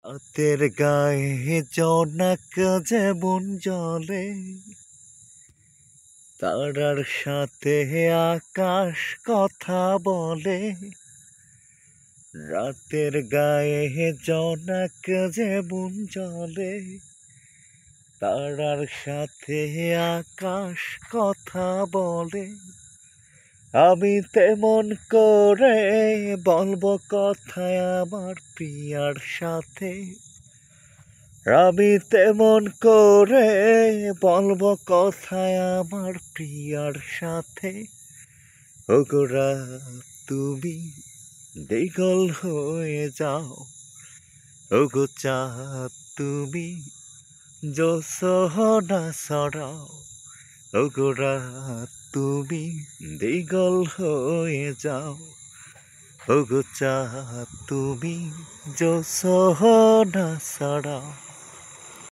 রাতের গায়ে জোনাক যেমন জ্বলে, তারার সাথে আকাশ কথা বলে। রাতের গায়ে জোনাক যেমন জ্বলে, তারার সাথে আকাশ কথা বলে। আমি তেমন করে বলবো কথায় আমার প্রিয়ার সাথে। আমি তেমন করে বলবো কথায় আমার প্রিয়ার সাথে। ওগো রাত তুমি দিগল হয়ে যাও, ওগো চাঁদ তুমি জোছনা ছড়াও। ওগো রাত তুমি দিগল হয়ে যাও, ওগো চাঁদ তুমি জোছনা ছড়াও।